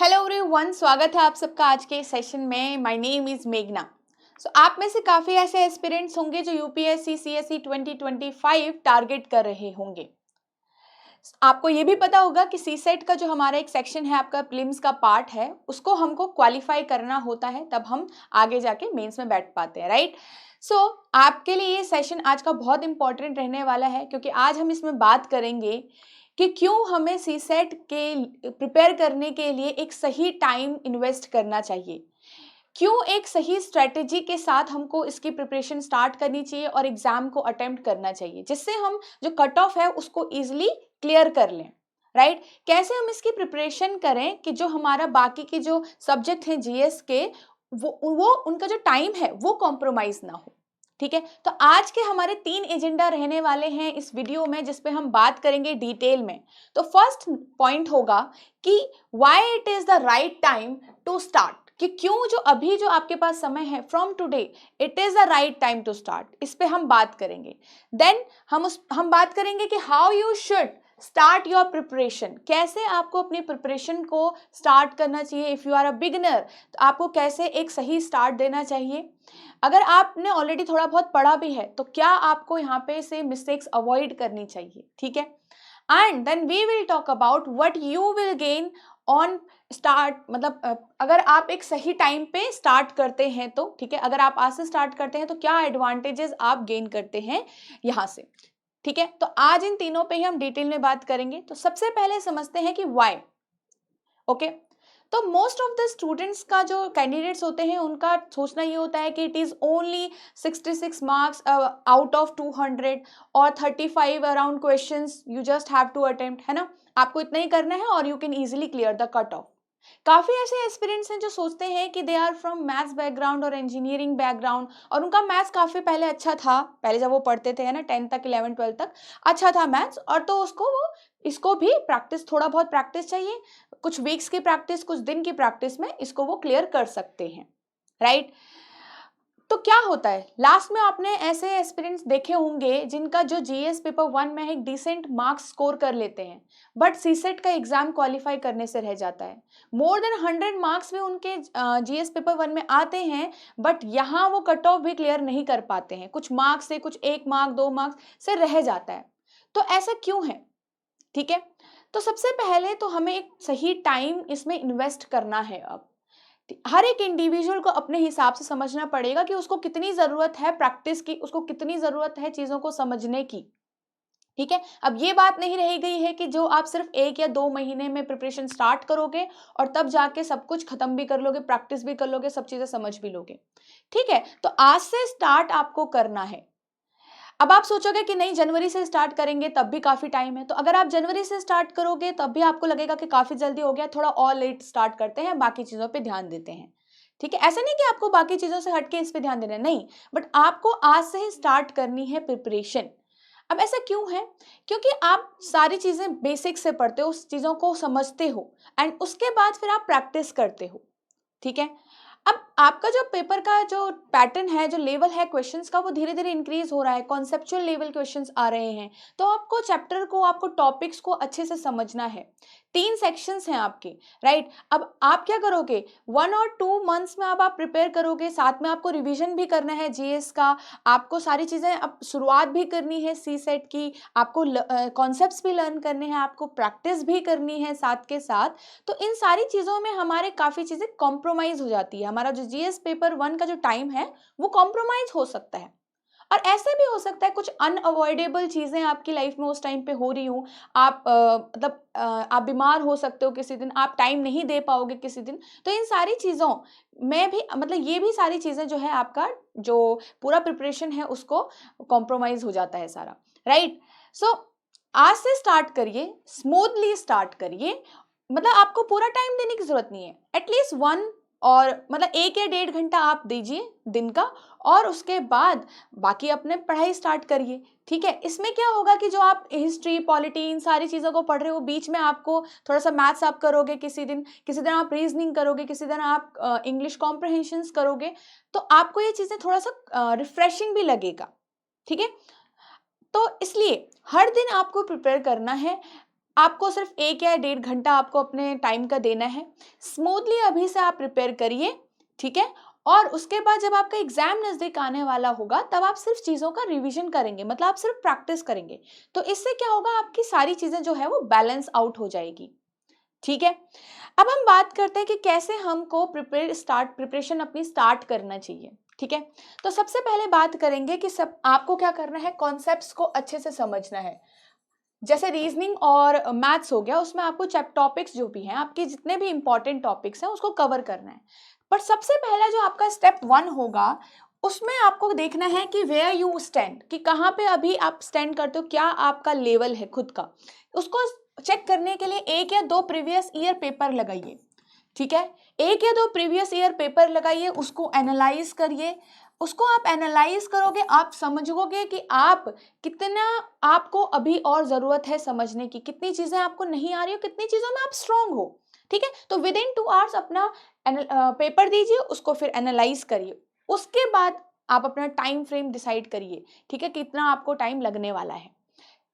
Hello everyone, स्वागत है आप सबका आज के सेशन में। माय नेम इज मेघना। आप में से काफ़ी ऐसे एस्पिरेंट्स होंगे जो यूपीएससी सीएसई 2025 टारगेट कर रहे होंगे। आपको ये भी पता होगा कि सी सेट का जो हमारा एक सेक्शन है, आपका प्रीलिम्स का पार्ट है, उसको हमको क्वालिफाई करना होता है, तब हम आगे जाके मेंस में बैठ पाते हैं, राइट। आपके लिए ये सेशन आज का बहुत इंपॉर्टेंट रहने वाला है, क्योंकि आज हम इसमें बात करेंगे कि क्यों हमें सी सेट के प्रिपेयर करने के लिए एक सही टाइम इन्वेस्ट करना चाहिए, क्यों एक सही स्ट्रेटेजी के साथ हमको इसकी प्रिपरेशन स्टार्ट करनी चाहिए और एग्जाम को अटेम्प्ट करना चाहिए, जिससे हम जो कट ऑफ है उसको इजीली क्लियर कर लें, राइट। कैसे हम इसकी प्रिपरेशन करें कि जो हमारा बाकी के जो सब्जेक्ट हैं जीएस के, वो उनका जो टाइम है वो कॉम्प्रोमाइज ना हो, ठीक है। तो आज के हमारे 3 एजेंडा रहने वाले हैं इस वीडियो में, जिसपे हम बात करेंगे डिटेल में। तो फर्स्ट पॉइंट होगा कि why it is the right time to start, कि क्यों जो अभी जो आपके पास समय है from today it is the right time to start, इस पे हम बात करेंगे। देन हम बात करेंगे कि how you should start your preparation, कैसे आपको अपनी प्रिपरेशन को स्टार्ट करना चाहिए। If you are a beginner तो आपको कैसे एक सही स्टार्ट देना चाहिए। अगर आपने ऑलरेडी थोड़ा बहुत पढ़ा भी है तो क्या आपको यहाँ पे से मिस्टेक्स अवॉइड करनी चाहिए, ठीक है। And then we will talk about what you will gain on start, मतलब अगर आप एक सही टाइम पे स्टार्ट करते हैं तो, ठीक है, अगर आप आज से स्टार्ट करते हैं तो क्या एडवांटेजेस आप गेन करते हैं यहाँ से, ठीक है। तो आज इन तीनों पे ही हम डिटेल में बात करेंगे। तो सबसे पहले समझते हैं कि व्हाई, ओके। तो मोस्ट ऑफ द स्टूडेंट्स का जो कैंडिडेट्स होते हैं उनका सोचना ये होता है कि it is only 66 marks out of 200 और 35 around questions you just have to attempt, है ना। आपको इतना ही करना है और you can easily clear the cut off. काफी ऐसे एस्पिरेंट्स हैं जो सोचते हैं कि they are from maths background और इंजीनियरिंग बैकग्राउंड, और उनका मैथ्स काफी पहले अच्छा था, पहले जब वो पढ़ते थे, है ना, 10 तक 11 12 तक अच्छा था मैथ्स, और तो उसको वो इसको भी प्रैक्टिस, थोड़ा बहुत प्रैक्टिस चाहिए, कुछ वीक्स की प्रैक्टिस, कुछ दिन की प्रैक्टिस में इसको वो क्लियर कर सकते हैं, राइट। तो क्या होता है लास्ट में, आपने ऐसे एस्पिरेंट्स देखे होंगे जिनका जो जीएस पेपर 1 में एक डिसेंट मार्क्स स्कोर कर लेते हैं, बट सीसेट का एग्जाम क्वालिफाई करने से रह जाता है। मोर देन 100 मार्क्स भी उनके जीएस पेपर 1 में आते हैं, बट यहाँ वो कट ऑफ भी क्लियर नहीं कर पाते हैं, कुछ मार्क्स से, कुछ 1 मार्क 2 मार्क्स से रह जाता है। तो ऐसा क्यों है, ठीक है। तो सबसे पहले तो हमें एक सही टाइम इसमें इन्वेस्ट करना है। अब हर एक इंडिविजुअल को अपने हिसाब से समझना पड़ेगा कि उसको कितनी जरूरत है प्रैक्टिस की, उसको कितनी जरूरत है चीजों को समझने की, ठीक है। अब ये बात नहीं रह गई है कि जो आप सिर्फ 1 या 2 महीने में प्रिपरेशन स्टार्ट करोगे और तब जाके सब कुछ खत्म भी कर लोगे, प्रैक्टिस भी कर लोगे, सब चीजें समझ भी लोगे, ठीक है। तो आज से स्टार्ट आपको करना है। अब आप सोचोगे कि नहीं, जनवरी से स्टार्ट करेंगे तब भी काफी टाइम है। तो अगर आप जनवरी से स्टार्ट करोगे तब भी आपको लगेगा कि काफी जल्दी हो गया, थोड़ा और लेट स्टार्ट करते हैं, बाकी चीजों पे ध्यान देते हैं, ठीक है। ऐसा नहीं कि आपको बाकी चीजों से हटके इस पे ध्यान देना है, नहीं, बट आपको आज से ही स्टार्ट करनी है प्रिपरेशन। अब ऐसा क्यों है, क्योंकि आप सारी चीजें बेसिक से पढ़ते हो, उस चीजों को समझते हो, एंड उसके बाद फिर आप प्रैक्टिस करते हो, ठीक है। अब आपका जो पेपर का जो पैटर्न है, जो लेवल है क्वेश्चंस का, वो धीरे धीरे इंक्रीज हो रहा है, कॉन्सेप्चुअल लेवल क्वेश्चंस आ रहे हैं। तो आपको चैप्टर को, आपको टॉपिक्स को अच्छे से समझना है। 3 सेक्शंस हैं आपके, राइट। अब आप क्या करोगे, 1 और 2 मंथ्स में अब आप प्रिपेयर करोगे, साथ में आपको रिविजन भी करना है जीएस का, आपको सारी चीजें अब शुरुआत भी करनी है सी सेट की, आपको कॉन्सेप्ट्स भी लर्न करने हैं, आपको प्रैक्टिस भी करनी है साथ के साथ। तो इन सारी चीजों में हमारे काफी चीजें कॉम्प्रोमाइज हो जाती है, हमारा जो जीएस पेपर 1 का जो टाइम है वो कॉम्प्रोमाइज हो सकता है। और ऐसे भी हो सकता है कुछ अनअवॉइडेबल चीजें आपकी लाइफ में उस टाइम पे हो रही हूँ, आप आप बीमार हो सकते हो किसी दिन, आप टाइम नहीं दे पाओगे किसी दिन। तो इन सारी चीजों में भी, मतलब ये भी सारी चीजें जो है, आपका जो पूरा प्रिपरेशन है उसको कॉम्प्रोमाइज हो जाता है सारा, राइट। सो आज से स्टार्ट करिए, स्मूथली स्टार्ट करिए, मतलब आपको पूरा टाइम देने की जरूरत नहीं है, एटलीस्ट 1 और मतलब 1 या 1.5 घंटा आप दीजिए दिन का, और उसके बाद बाकी अपने पढ़ाई स्टार्ट करिए, ठीक है। इसमें क्या होगा कि जो आप हिस्ट्री, पॉलिटी, इन सारी चीज़ों को पढ़ रहे हो, बीच में आपको थोड़ा सा मैथ्स आप करोगे, किसी दिन आप रीजनिंग करोगे, किसी दिन आप इंग्लिश कॉम्प्रहेंशंस करोगे, तो आपको ये चीज़ें थोड़ा सा रिफ्रेशिंग भी लगेगा, ठीक है। तो इसलिए हर दिन आपको प्रिपेयर करना है। आपको सिर्फ 1 या 1.5 घंटा आपको अपने टाइम का देना है। स्मूथली अभी से आप प्रिपेयर करिए, ठीक है। और उसके बाद जब आपका एग्जाम नजदीक आने वाला होगा तब आप सिर्फ चीजों का रिवीजन करेंगे, मतलब आप सिर्फ प्रैक्टिस करेंगे। तो इससे क्या होगा, आपकी सारी चीजें जो है वो बैलेंस आउट हो जाएगी, ठीक है। अब हम बात करते हैं कि कैसे हमको प्रिपरेशन अपनी स्टार्ट करना चाहिए, ठीक है। तो सबसे पहले बात करेंगे कि सब आपको क्या करना है, कॉन्सेप्ट्स को अच्छे से समझना है। जैसे रीजनिंग और मैथ्स हो गया, उसमें आपको टॉपिक्स जो भी हैं, आपके जितने भी इंपॉर्टेंट टॉपिक्स हैं उसको कवर करना है। पर सबसे पहला जो आपका स्टेप 1 होगा, उसमें आपको देखना है कि वेयर यू स्टैंड, कि कहाँ पे अभी आप स्टैंड करते हो, क्या आपका लेवल है खुद का। उसको चेक करने के लिए 1 या 2 प्रीवियस ईयर पेपर लगाइए, ठीक है। 1 या 2 प्रीवियस ईयर पेपर लगाइए, उसको एनालाइज करिए। उसको आप एनालाइज करोगे, आप समझोगे कि आप कितना, आपको अभी और जरूरत है समझने की, कितनी चीजें आपको नहीं आ रही हो, कितनी चीजों में आप स्ट्रांग हो, ठीक है। तो विद इन 2 आवर्स अपना पेपर दीजिए, उसको फिर एनालाइज करिए। उसके बाद आप अपना टाइम फ्रेम डिसाइड करिए, ठीक है, कितना आपको टाइम लगने वाला है।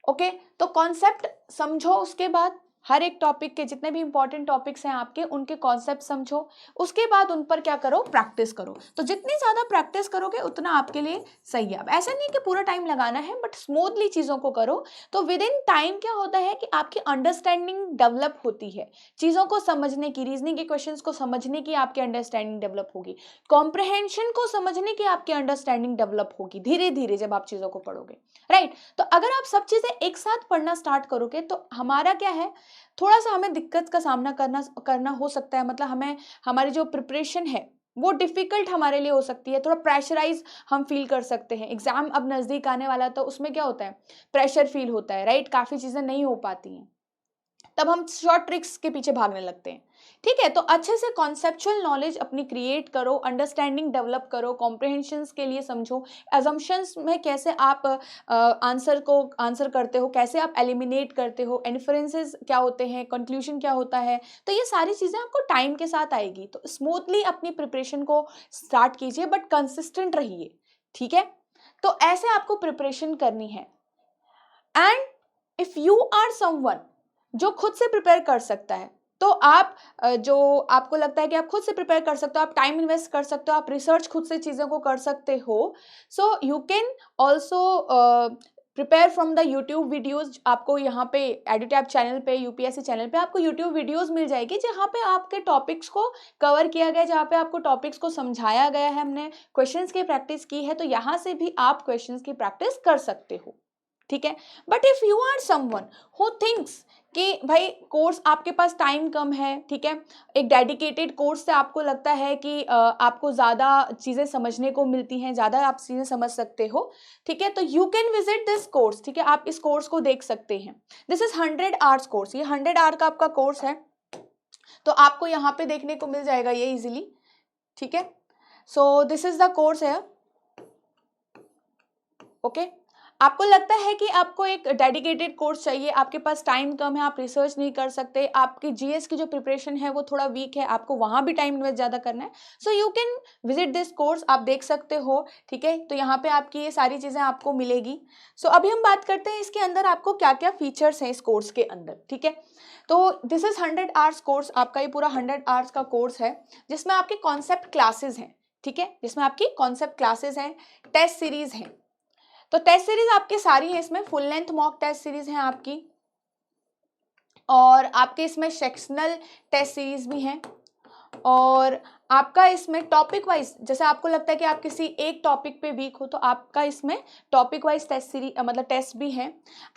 ओके, तो कॉन्सेप्ट समझो, उसके बाद हर एक टॉपिक के जितने भी इंपॉर्टेंट टॉपिक्स हैं आपके, उनके कॉन्सेप्ट समझो। उसके बाद उन पर क्या करो, प्रैक्टिस करो। तो जितनी ज्यादा प्रैक्टिस करोगे उतना आपके लिए सही है। अब ऐसा नहीं कि पूरा टाइम लगाना है, बट स्मूथली चीजों को करो। तो विद इन टाइम क्या होता है कि आपकी अंडरस्टैंडिंग डेवलप होती है, चीजों को समझने की, रीजनिंग के क्वेश्चंस को समझने की आपकी अंडरस्टैंडिंग डेवलप होगी, कॉम्प्रहेंशन को समझने की आपकी अंडरस्टैंडिंग डेवलप होगी धीरे धीरे जब आप चीजों को पढ़ोगे, राइट। तो अगर आप सब चीजें एक साथ पढ़ना स्टार्ट करोगे तो हमारा क्या है, थोड़ा सा हमें दिक्कत का सामना करना हो सकता है। मतलब हमें, हमारी जो प्रिपरेशन है वो डिफिकल्ट हमारे लिए हो सकती है, थोड़ा प्रेशराइज हम फील कर सकते हैं। एग्जाम अब नजदीक आने वाला, तो उसमें क्या होता है, प्रेशर फील होता है, राइट। काफी चीजें नहीं हो पाती हैं, तब हम शॉर्ट ट्रिक्स के पीछे भागने लगते हैं, ठीक है। तो अच्छे से कॉन्सेप्चुअल नॉलेज अपनी क्रिएट करो, अंडरस्टैंडिंग डेवलप करो, कॉम्प्रहेंशंस के लिए समझो, एजम्पशंस में कैसे आप आंसर करते हो, कैसे आप एलिमिनेट करते हो, इन्फरेंसेस क्या होते हैं, कंक्लूजन क्या होता है। तो ये सारी चीज़ें आपको टाइम के साथ आएगी। तो स्मूथली अपनी प्रिपरेशन को स्टार्ट कीजिए, बट कंसिस्टेंट रहिए, ठीक है। तो ऐसे आपको प्रिपरेशन करनी है। And if you are someone जो खुद से प्रिपेयर कर सकता है, तो आप जो आपको लगता है कि आप खुद से प्रिपेयर कर सकते हो, आप टाइम इन्वेस्ट कर सकते हो, आप रिसर्च खुद से चीज़ों को कर सकते हो, सो you can also prepare from the YouTube videos. आपको यहाँ पे एडुटैब चैनल पे, यूपीएससी चैनल पे आपको यूट्यूब वीडियोज मिल जाएगी, जहाँ पे आपके टॉपिक्स को कवर किया गया है, जहाँ पे आपको टॉपिक्स को समझाया गया है, हमने क्वेश्चंस की प्रैक्टिस की है। तो यहाँ से भी आप क्वेश्चंस की प्रैक्टिस कर सकते हो, ठीक है। But if you are someone who thinks कि भाई कोर्स आपके पास टाइम कम है, ठीक है, एक डेडिकेटेड कोर्स से आपको लगता है कि आपको ज़्यादा चीज़ें समझने को मिलती हैं, ज़्यादा आप चीज़ें समझ सकते हो, ठीक है, तो you can visit this course, ठीक है। आप इस कोर्स को देख सकते हैं। दिस इज 100 आवर्स कोर्स, ये 100 आवर का आपका कोर्स है। तो आपको यहाँ पे देखने को मिल जाएगा ये इजीली, ठीक है। So this is the course है, ओके। आपको लगता है कि आपको एक डेडिकेटेड कोर्स चाहिए, आपके पास टाइम कम है, आप रिसर्च नहीं कर सकते, आपकी जीएस की जो प्रिपरेशन है वो थोड़ा वीक है, आपको वहाँ भी टाइम इन्वेस्ट ज़्यादा करना है, so you can visit this course, आप देख सकते हो, ठीक है। तो यहाँ पे आपकी ये सारी चीज़ें आपको मिलेगी। सो अभी हम बात करते हैं इसके अंदर आपको क्या क्या फीचर्स हैं इस कोर्स के अंदर, ठीक है। तो दिस इज 100 आवर्स कोर्स, आपका ये पूरा 100 आवर्स का कोर्स है, जिसमें आपके कॉन्सेप्ट क्लासेज हैं, ठीक है, जिसमें आपकी कॉन्सेप्ट क्लासेज हैं, टेस्ट सीरीज हैं। तो टेस्ट सीरीज आपकी सारी है, इसमें full length mock test series है आपकी, और आपके इसमें सेक्शनल टेस्ट सीरीज भी हैं, और आपका इसमें टॉपिक वाइज, जैसे आपको लगता है कि आप किसी एक टॉपिक पे वीक हो, तो आपका इसमें टॉपिक वाइज टेस्ट सीरीज मतलब टेस्ट भी हैं।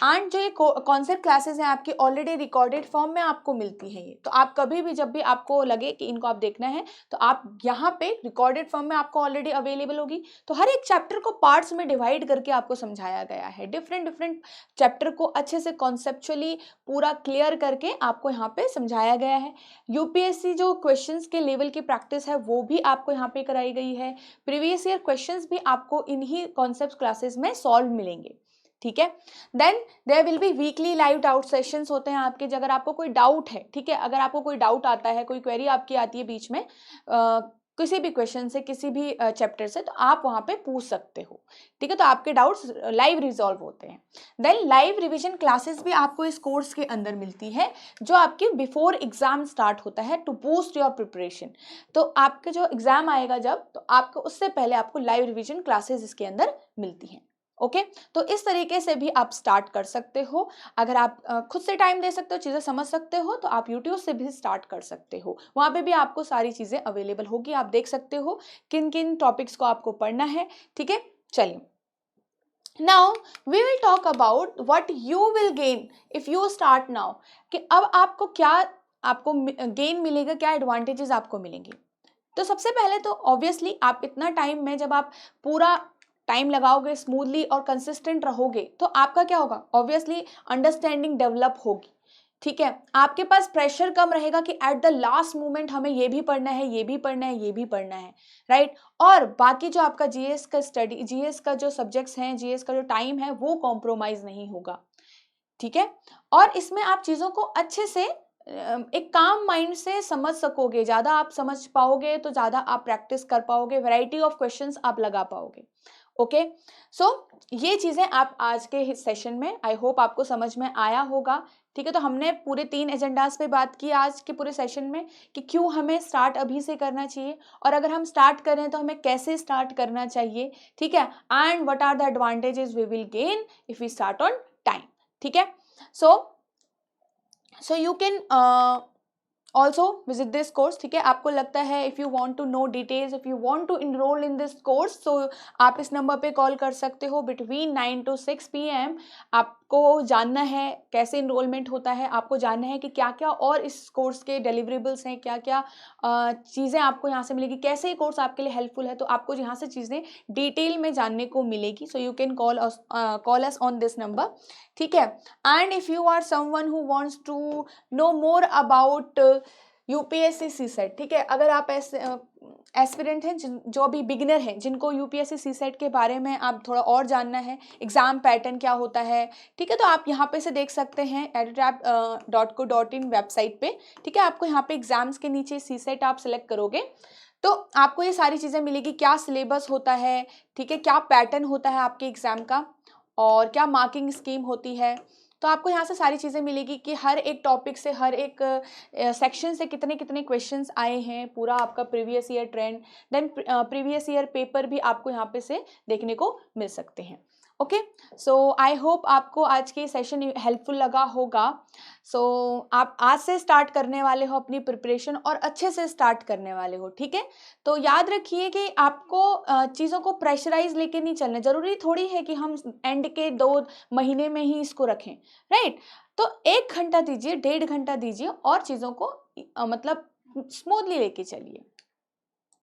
एंड जो ये कॉन्सेप्ट क्लासेस हैं आपकी ऑलरेडी रिकॉर्डेड फॉर्म में आपको मिलती है ये, तो आप कभी भी जब भी आपको लगे कि इनको आप देखना है, तो आप यहाँ पे रिकॉर्डेड फॉर्म में आपको ऑलरेडी अवेलेबल होगी। तो हर एक चैप्टर को पार्ट्स में डिवाइड करके आपको समझाया गया है, डिफरेंट डिफरेंट चैप्टर को अच्छे से कॉन्सेप्चुअली पूरा क्लियर करके आपको यहाँ पे समझाया गया है। यूपीएससी जो क्वेश्चंस के लेवल की प्रैक्टिस है वो भी आपको यहाँ पे कराई गई है। प्रीवियस ईयर क्वेश्चंस भी आपको इन्हीं कॉन्सेप्ट क्लासेस में सॉल्व मिलेंगे, ठीक है। Then there will be weekly live doubt sessions होते हैं आपके, अगर आपको कोई डाउट है, ठीक है, अगर आपको कोई डाउट आता है, कोई क्वेरी आपकी आती है बीच में, किसी भी क्वेश्चन से, किसी भी चैप्टर से, तो आप वहाँ पे पूछ सकते हो, ठीक है। तो आपके डाउट्स लाइव रिजॉल्व होते हैं। देन लाइव रिवीजन क्लासेस भी आपको इस कोर्स के अंदर मिलती है, जो आपके बिफोर एग्जाम स्टार्ट होता है, टू बूस्ट योर प्रिपरेशन। तो आपके जो एग्जाम आएगा जब, तो आपको उससे पहले आपको लाइव रिवीजन क्लासेस इसके अंदर मिलती हैं। ओके, तो इस तरीके से भी आप स्टार्ट कर सकते हो। अगर आप खुद से टाइम दे सकते हो, चीज़ें समझ सकते हो, तो आप यूट्यूब से भी स्टार्ट कर सकते हो। वहाँ पे भी आपको सारी चीज़ें अवेलेबल होगी, आप देख सकते हो किन किन टॉपिक्स को आपको पढ़ना है, ठीक है। चलिए, now we will talk about what you will gain if you start now, कि अब आपको क्या आपको गेन मिलेगा, क्या एडवांटेजेस आपको मिलेंगे। तो सबसे पहले तो ऑब्वियसली आप इतना टाइम में जब आप पूरा टाइम लगाओगे, स्मूथली और कंसिस्टेंट रहोगे, तो आपका क्या होगा, ऑब्वियसली अंडरस्टैंडिंग डेवलप होगी, ठीक है। आपके पास प्रेशर कम रहेगा कि एट द लास्ट मोमेंट हमें ये भी पढ़ना है, ये भी पढ़ना है, ये भी पढ़ना है, राइट। और बाकी जो आपका जीएस का स्टडी, जीएस का जो सब्जेक्ट्स हैं, जीएस का जो टाइम है, वो कॉम्प्रोमाइज नहीं होगा, ठीक है। और इसमें आप चीज़ों को अच्छे से एक काम माइंड से समझ सकोगे, ज़्यादा आप समझ पाओगे तो ज़्यादा आप प्रैक्टिस कर पाओगे, वैरायटी ऑफ क्वेश्चंस आप लगा पाओगे। ओके, सो ये चीज़ें आप आज के सेशन में, आई होप आपको समझ में आया होगा, ठीक है। तो हमने पूरे 3 एजेंडाज पे बात की आज के पूरे सेशन में, कि क्यों हमें स्टार्ट अभी से करना चाहिए, और अगर हम स्टार्ट करें तो हमें कैसे स्टार्ट करना चाहिए, ठीक है। And what are the advantages we will gain if we start on time, ठीक है। So you can also visit this course, ठीक है। आपको लगता है if you want to know details, if you want to enroll in this course, तो आप इस नंबर पे कॉल कर सकते हो बिटवीन 9 to 6 PM। आपको जानना है कैसे इनरोलमेंट होता है, आपको जानना है कि क्या क्या और इस कोर्स के डिलीवरेबल्स हैं, क्या क्या चीज़ें आपको यहाँ से मिलेगी, कैसे ये कोर्स आपके लिए हेल्पफुल है, तो आपको यहाँ से चीज़ें डिटेल में जानने को मिलेगी। So you can call us on this number, ठीक है। And if you are someone who wants to know more about UPSC CSAT, ठीक है। अगर आप ऐसे एस्पिरेंट हैं जो अभी बिगिनर हैं, जिनको यूपीएससी सीसेट के बारे में आप थोड़ा और जानना है, एग्जाम पैटर्न क्या होता है, ठीक है, तो आप यहाँ पे से देख सकते हैं editap.co.in वेबसाइट पे, ठीक है। आपको यहाँ पे एग्जाम्स के नीचे सीसेट आप सिलेक्ट करोगे तो आपको ये सारी चीज़ें मिलेगी, क्या सिलेबस होता है, ठीक है, क्या पैटर्न होता है आपके एग्जाम का, और क्या मार्किंग स्कीम होती है। तो आपको यहाँ से सारी चीज़ें मिलेगी कि हर एक टॉपिक से, हर एक सेक्शन से कितने कितने क्वेश्चंस आए हैं, पूरा आपका previous year trend, then previous year paper भी आपको यहाँ पे से देखने को मिल सकते हैं। ओके, सो आई होप आपको आज की सेशन हेल्पफुल लगा होगा। सो आप आज से स्टार्ट करने वाले हो अपनी प्रिपरेशन, और अच्छे से स्टार्ट करने वाले हो, ठीक है। तो याद रखिए कि आपको चीज़ों को प्रेशराइज लेके नहीं चलना, ज़रूरी थोड़ी है कि हम एंड के 2 महीने में ही इसको रखें, राइट। तो 1 घंटा दीजिए, 1.5 घंटा दीजिए, और चीज़ों को मतलब स्मूथली लेके चलिए,